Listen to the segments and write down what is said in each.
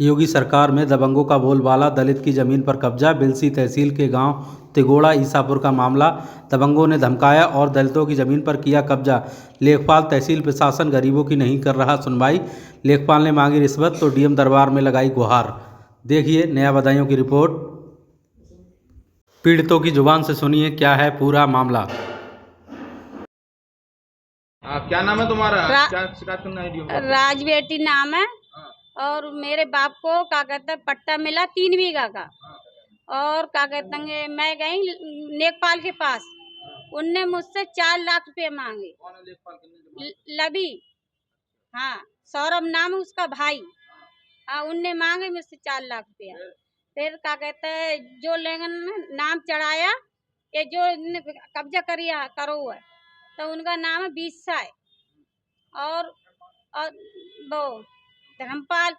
योगी सरकार में दबंगों का बोलबाला, दलित की जमीन पर कब्जा। बिलसी तहसील के गांव तिगोड़ा ईसापुर का मामला। दबंगों ने धमकाया और दलितों की जमीन पर किया कब्जा। लेखपाल तहसील प्रशासन गरीबों की नहीं कर रहा सुनवाई। लेखपाल ने मांगी रिश्वत तो डीएम दरबार में लगाई गुहार। देखिए नया बदायूं की रिपोर्ट। पीड़ितों की जुबान से सुनिए क्या है पूरा मामला। क्या नाम है तुम्हारा? क्या शिकायत करना है? राज बेटी नाम है। और मेरे बाप को क्या कहते हैं पट्टा मिला 3 बीघा का। और क्या कहते हैं मैं गई लेखपाल के पास, उनने मुझसे 4 लाख रुपए मांगे। लबी, हाँ, सौरभ नाम है उसका भाई। हाँ, उनने मांगे मुझसे 4 लाख रुपया। फिर क्या कहते हैं जो लेकिन नाम चढ़ाया ये जो कब्जा करो है तो उनका नाम है 20 साय और वो धर्मपाल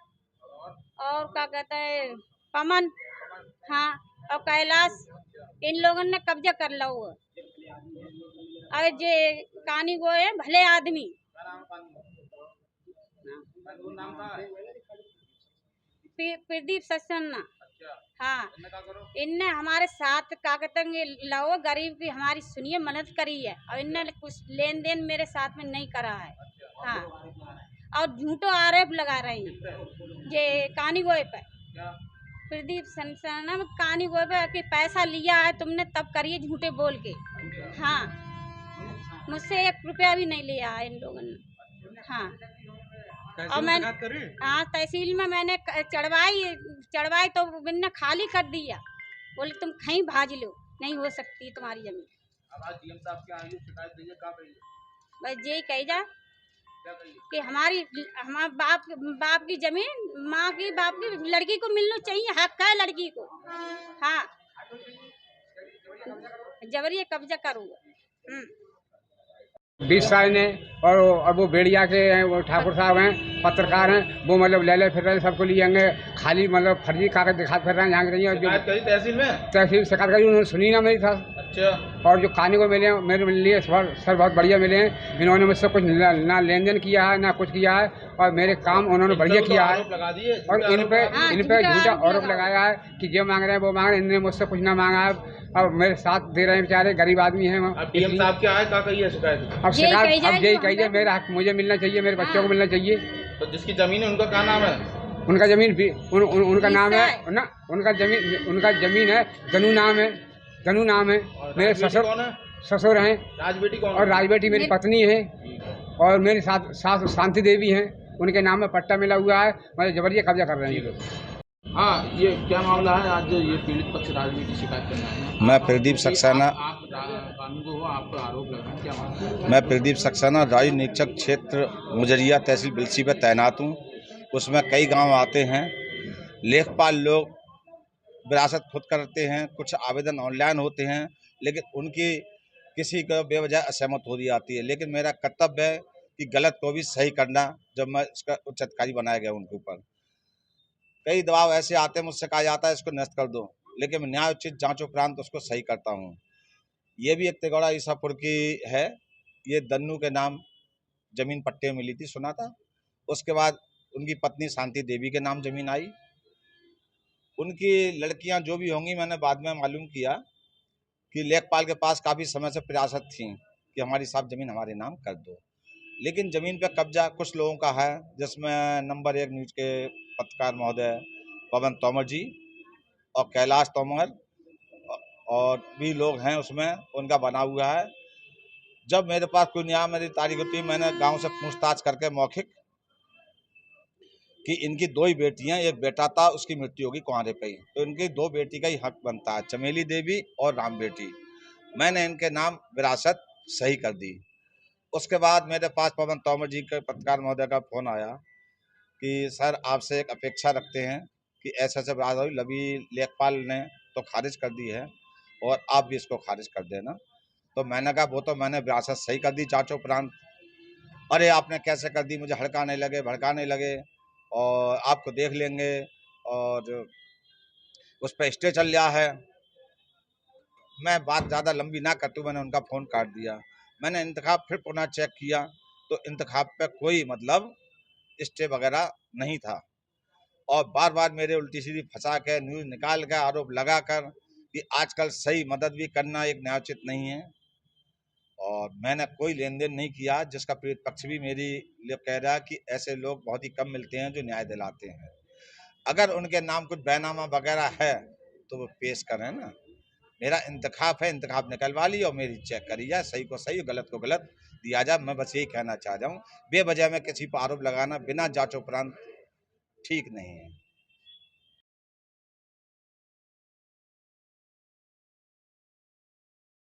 और क्या कहता है पमन, हाँ, और कैलाश, इन लोगों ने कब्जा कर ला हुआ। अरे जे कानी गो है भले आदमी। प्रदीप सक्सेना। हाँ, इनने हमारे साथ क्या कहते हैं लाओ गरीब की हमारी सुनिए मदद करी है और इनने कुछ लेन देन मेरे साथ में नहीं करा है। हाँ, और झूठो आरोप लगा रहे हैं ये कानी गोए पे। प्रदीप सक्सेना कानी गोए पे कि पैसा लिया है तुमने तब करिए झूठे बोल के। हाँ, मुझसे 1 रुपया भी नहीं लिया है इन लोगों ने। हाँ, और मैं हाँ तहसील में मैंने चढ़वाई तो इनने खाली कर दिया। बोले तुम कहीं भाज लो, नहीं हो सकती तुम्हारी जमीन। अब आज डीएम साहब क्या आई शिकायत दी है, क्या कही? बस यही कही जा कि हमारे बाप की जमीन माँ की बाप की लड़की को मिलना चाहिए, हक है लड़की को। हाँ, जबरी कब्जा करूँगा। 20 साल ने और वो बेड़िया के हैं, वो ठाकुर साहब हैं, पत्रकार हैं, वो मतलब ले फिर रहे हैं, सबको लिए खाली मतलब फर्जी कागज दिखा फिर रहे हैं जहाँ रही है। तहसील में शिकायत करी, उन्होंने सुनी ना मेरी था। अच्छा। और जो खाने को मिले मेरे लिए सर बहुत बढ़िया मिले हैं। इन्होंने मुझसे कुछ ना लेन देन किया है ना कुछ किया है और मेरे काम उन्होंने बढ़िया किया है। और इन पे झूठा आरोप लगाया है कि जो मांग रहे हैं वो मांग रहे हैं, इन्होंने मुझसे कुछ ना मांगा है और मेरे साथ दे रहे हैं, बेचारे गरीब आदमी हैं। डीएम साहब क्या है, क्या कही है शिकायत? अब यही कहिए मेरा हक मुझे मिलना चाहिए, मेरे बच्चों को मिलना चाहिए। तो जिसकी जमीन है उनका क्या नाम है? उनका जमीन भी उनका नाम है ना, उनका जमीन है गनू नाम है। मेरे ससुर हैं राजबेटी कौन? और राजबेटी मेरी पत्नी है और मेरी सास शांति देवी हैं, उनके नाम में पट्टा मिला हुआ है। मतलब जबरदस्ती कब्जा कर रहे हैं ये लोग। हाँ, ये क्या मामला है? आज ये पीड़ित पक्ष राजनीति शिकायत करना है। मैं प्रदीप सक्सेना, आप कानून को हो, आप पर आरोप लगा है, क्या मामला है? मैं प्रदीप सक्सेना राजू निरीक्षक क्षेत्र मुजरिया तहसील बिलसी पर तैनात हूँ। उसमें कई गांव आते हैं, लेखपाल लोग विरासत खुद करते हैं, कुछ आवेदन ऑनलाइन होते हैं, लेकिन उनकी किसी का बेवजह असहमत हो रही आती है। लेकिन मेरा कर्तव्य है कि गलत को भी सही करना, जब मैं इसका उच्च अधिकारी बनाया गया उनके ऊपर कई दबाव ऐसे आते हैं, मुझसे कहा जाता है इसको नष्ट कर दो, लेकिन मैं न्याय उचित जांच उपरांत उसको सही करता हूँ। ये भी एक तिगोड़ा ईसापुर की है, ये दन्नू के नाम जमीन पट्टे में मिली थी, सुना था। उसके बाद उनकी पत्नी शांति देवी के नाम जमीन आई। उनकी लड़कियां जो भी होंगी, मैंने बाद में मालूम किया कि लेखपाल के पास काफ़ी समय से प्रयासत थी कि हमारी साहब जमीन हमारे नाम कर दो, लेकिन ज़मीन पर कब्जा कुछ लोगों का है, जिसमें नंबर 1 न्यूज़ के पत्रकार महोदय पवन तोमर जी और कैलाश तोमर और भी लोग हैं, उसमें उनका बना हुआ है। जब मेरे पास कोई न्याय मेरी तारीख होती, मैंने गांव से पूछताछ करके मौखिक कि इनकी 2 ही बेटियां, एक बेटा था उसकी मृत्यु होगी कुंवारे पे ही, तो इनकी 2 बेटी का ही हक बनता है, चमेली देवी और राम बेटी। मैंने इनके नाम विरासत सही कर दी। उसके बाद मेरे पास पवन तोमर जी के पत्रकार महोदय का फोन आया कि सर आपसे एक अपेक्षा रखते हैं कि ऐसे बात हुई, लबी लेखपाल ने तो खारिज कर दी है और आप भी इसको खारिज कर देना। तो मैंने कहा वो तो मैंने विरासत सही कर दी जांच उपरांत। अरे आपने कैसे कर दी, मुझे हड़काने लगे भड़काने लगे और आपको देख लेंगे और उस पर स्टे चल रहा है। मैं बात ज़्यादा लंबी ना करती हूँ, मैंने उनका फ़ोन काट दिया। मैंने इंतखाब फिर पुनः चेक किया तो इंतखाब पे कोई मतलब स्टे वगैरह नहीं था। और बार बार मेरे उल्टी सीधी फंसा के न्यूज़ निकाल कर आरोप लगाकर कि आजकल सही मदद भी करना एक न्यायोचित नहीं है और मैंने कोई लेन देन नहीं किया, जिसका पीड़ित पक्ष भी मेरी लिए कह रहा है कि ऐसे लोग बहुत ही कम मिलते हैं जो न्याय दिलाते हैं। अगर उनके नाम कुछ बैनामा वगैरह है तो वो पेश करें ना। मेरा इंतखाब है, इंतखाब निकलवा ली और मेरी चेक करी जाए, सही को सही गलत को गलत दिया जाए। मैं बस यही कहना चाह रहा हूँ। बेवजह में किसी पर आरोप लगाना बिना जांच उपरांत ठीक नहीं है।